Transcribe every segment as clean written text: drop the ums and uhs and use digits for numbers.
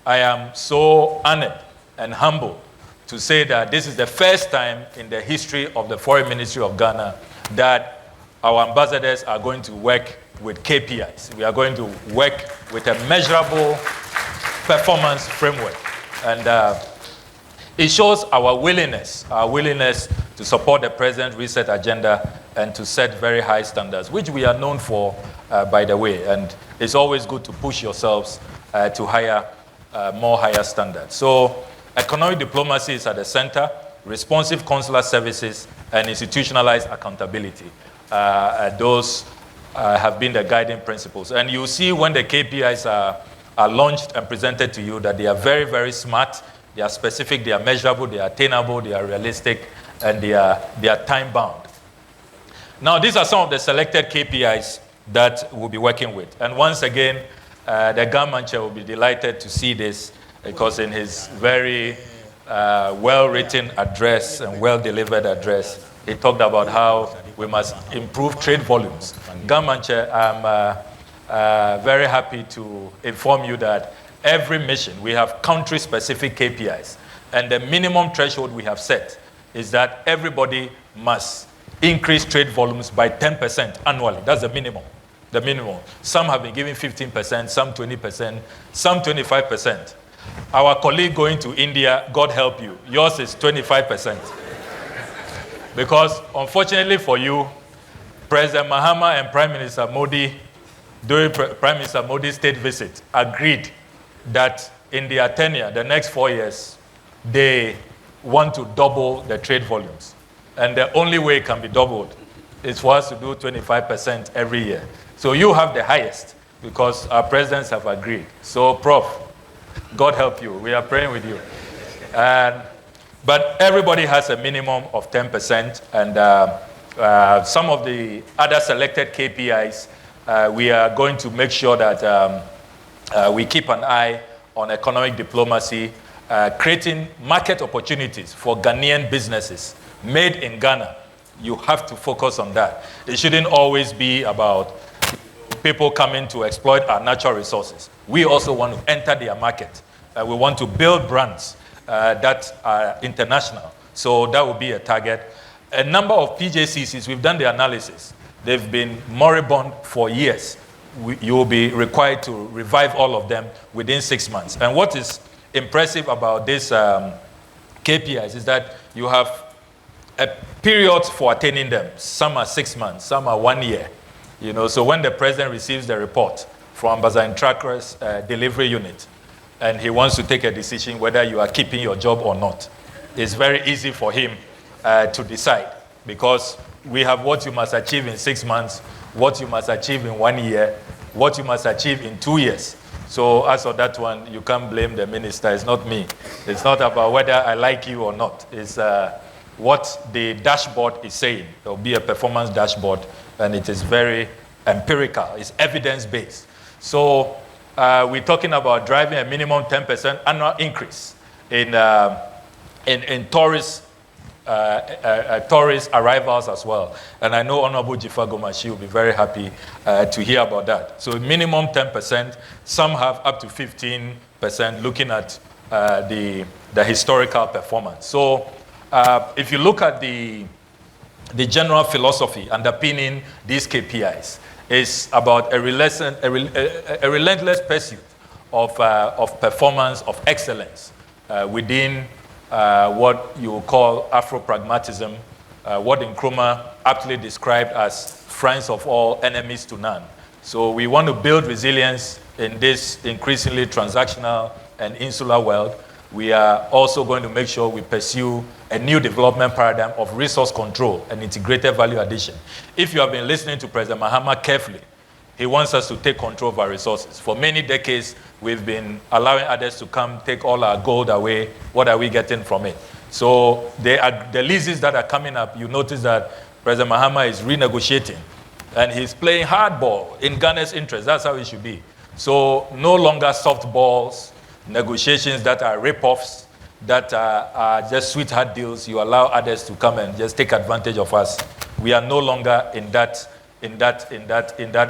I am so honored and humbled to say that this is the first time in the history of the Foreign Ministry of Ghana that our ambassadors are going to work with KPIs. We are going to work with a measurable performance framework. And it shows our willingness to support the President's reset agenda and to set very high standards, which we are known for, by the way. And it's always good to push yourselves to more higher standards. So economic diplomacy is at the center, responsive consular services, and institutionalized accountability. Those have been the guiding principles. And you see when the KPIs are launched and presented to you that they are very, very smart, they are specific, they are measurable, they are attainable, they are realistic, and they are time-bound. Now, these are some of the selected KPIs that we'll be working with. And once again, the government chair will be delighted to see this because in his very well-written address and well-delivered address, he talked about how we must improve trade volumes. Government chair, I'm very happy to inform you that every mission, we have country-specific KPIs. And the minimum threshold we have set is that everybody must increase trade volumes by 10% annually. That's the minimum. The minimum. Some have been given 15%, some 20%, some 25%. Our colleague going to India, God help you, yours is 25%. Because unfortunately for you, President Mahama and Prime Minister Modi, during Prime Minister Modi's state visit, agreed that in their tenure, the next 4 years, they want to double the trade volumes. And the only way it can be doubled is for us to do 25% every year. So you have the highest because our presidents have agreed. So, Prof, God help you. We are praying with you. But everybody has a minimum of 10%. And some of the other selected KPIs, we are going to make sure that we keep an eye on economic diplomacy, creating market opportunities for Ghanaian businesses made in Ghana. You have to focus on that. It shouldn't always be about people coming to exploit our natural resources. We also want to enter their market. We want to build brands that are international. So that will be a target. A number of PJCCs, we've done the analysis. They've been moribund for years. You will be required to revive all of them within 6 months. And what is impressive about these KPIs is that you have a period for attaining them. Some are 6 months, some are 1 year. You know, so when the president receives the report from Ambassador Ntrakra's delivery unit, and he wants to take a decision whether you are keeping your job or not, it's very easy for him to decide, because we have what you must achieve in 6 months, what you must achieve in 1 year, what you must achieve in 2 years. So as for that one, you can't blame the minister. It's not me. It's not about whether I like you or not. It's what the dashboard is saying. There will be a performance dashboard, and it is very empirical. It's evidence-based. So we're talking about driving a minimum 10% annual increase in tourist arrivals as well. And I know Honorable Jifa Gomashi will be very happy to hear about that. So minimum 10%, some have up to 15% looking at the historical performance. So if you look at the general philosophy underpinning these KPIs, it's about a relentless pursuit of performance, of excellence within what you call Afro-pragmatism, what Nkrumah aptly described as friends of all, enemies to none. So we want to build resilience in this increasingly transactional and insular world. We are also going to make sure we pursue a new development paradigm of resource control and integrated value addition. If you have been listening to President Mahama carefully, he wants us to take control of our resources. For many decades, we've been allowing others to come take all our gold away. What are we getting from it? So the leases that are coming up, you notice that President Mahama is renegotiating, and he's playing hardball in Ghana's interest. That's how it should be. So no longer softballs, negotiations that are rip-offs, that are just sweetheart deals. You allow others to come and just take advantage of us. We are no longer in that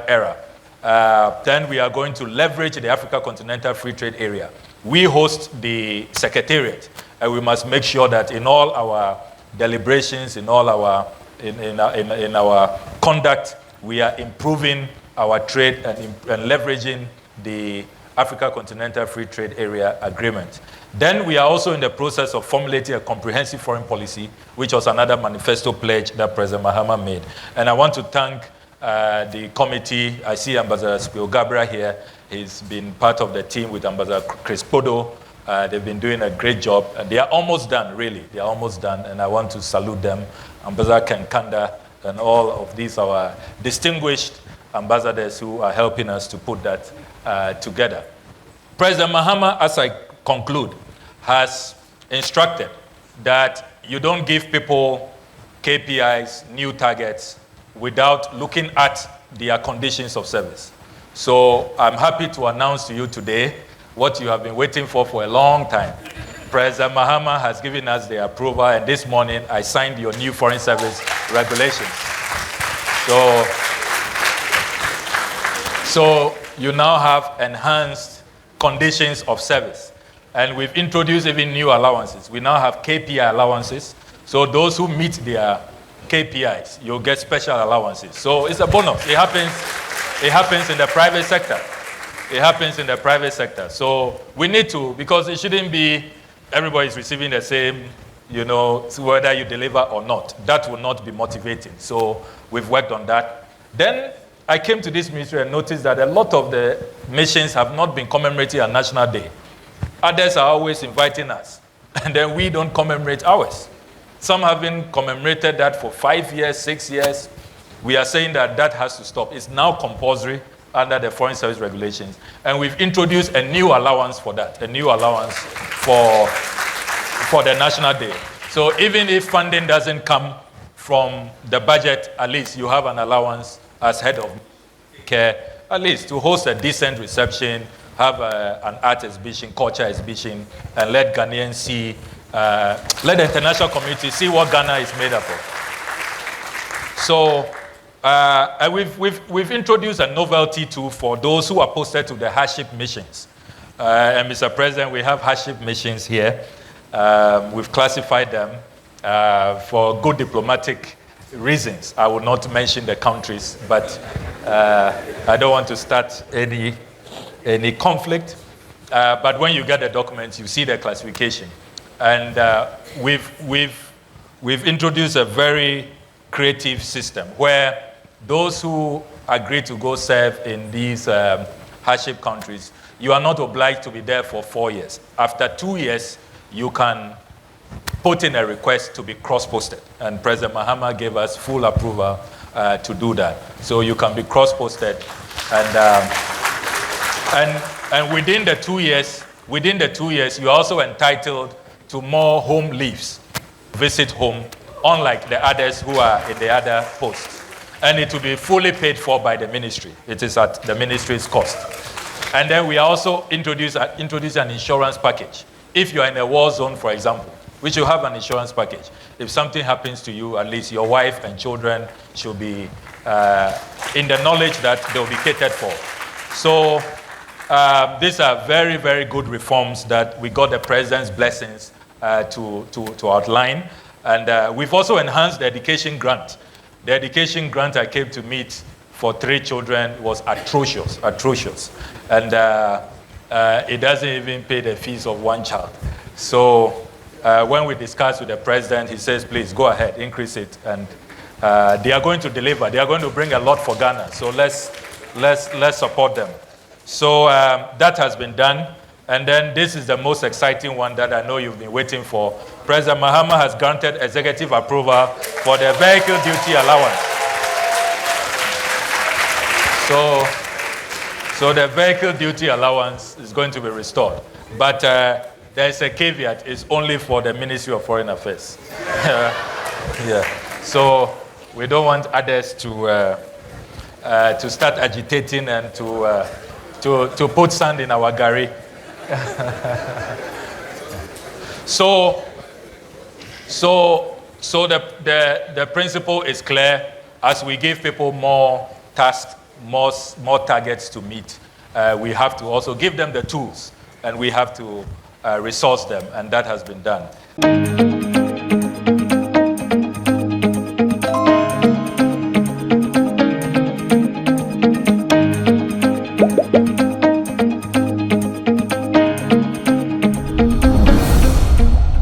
era. Then we are going to leverage the Africa Continental Free Trade Area. We host the Secretariat, and we must make sure that in all our deliberations, in all our in our conduct, we are improving our trade and leveraging the Africa Continental Free Trade Area Agreement. Then we are also in the process of formulating a comprehensive foreign policy, which was another manifesto pledge that President Mahama made. And I want to thank the committee. I see Ambassador Spio Gabra here. He's been part of the team with Ambassador Chris Podo. They've been doing a great job, and they are almost done, really. They are almost done, and I want to salute them, Ambassador Kenkanda, and all of these our distinguished ambassadors who are helping us to put that together. President Mahama, as I conclude, has instructed that you don't give people KPIs, new targets, without looking at their conditions of service. So I'm happy to announce to you today what you have been waiting for a long time. President Mahama has given us the approval, and this morning I signed your new foreign service regulations. So you now have enhanced conditions of service. And we've introduced even new allowances. We now have KPI allowances. So those who meet their KPIs, you'll get special allowances. So it's a bonus. It happens in the private sector. It happens in the private sector. So we need to, because it shouldn't be everybody's receiving the same, whether you deliver or not. That will not be motivating. So we've worked on that. Then I came to this ministry and noticed that a lot of the missions have not been commemorating a national day. Others are always inviting us, and then we don't commemorate ours. Some have been commemorated that for 5 years, 6 years. We are saying that that has to stop. It's now compulsory under the Foreign Service Regulations. And we've introduced a new allowance for that, a new allowance for the National Day. So even if funding doesn't come from the budget, at least you have an allowance as head of care, at least to host a decent reception, have an art exhibition, culture exhibition, and let Ghanaians see, let the international community see what Ghana is made up of. So we've introduced a novelty too for those who are posted to the hardship missions. And Mr. President, we have hardship missions here. We've classified them for good diplomatic reasons. I will not mention the countries, but I don't want to start any conflict. But when you get the documents, you see the classification. And we've introduced a very creative system where those who agree to go serve in these hardship countries, you are not obliged to be there for 4 years. After 2 years, you can put in a request to be cross-posted. And President Mahama gave us full approval to do that. So you can be cross-posted. And within the 2 years, you are also entitled to more home leaves, visit home, unlike the others who are in the other posts. And it will be fully paid for by the ministry. It is at the ministry's cost. And then we also introduce an insurance package. If you are in a war zone, for example, we should have an insurance package. If something happens to you, at least your wife and children should be in the knowledge that they will be catered for. So these are very, very good reforms that we got the President's blessings to outline. And we've also enhanced the education grant. The education grant I came to meet for 3 children was atrocious. And it doesn't even pay the fees of 1 child. So when we discussed with the President, he says, please go ahead, increase it. And they are going to deliver. They are going to bring a lot for Ghana. So let's support them. So that has been done. And then this is the most exciting one that I know you've been waiting for. President Mahama has granted executive approval for the vehicle duty allowance. So the vehicle duty allowance is going to be restored. But there's a caveat. It's only for the Ministry of Foreign Affairs. Yeah. So we don't want others to start agitating and to put sand in our gari. So the principle is clear. As we give people more tasks, more targets to meet, we have to also give them the tools, and we have to resource them, and that has been done.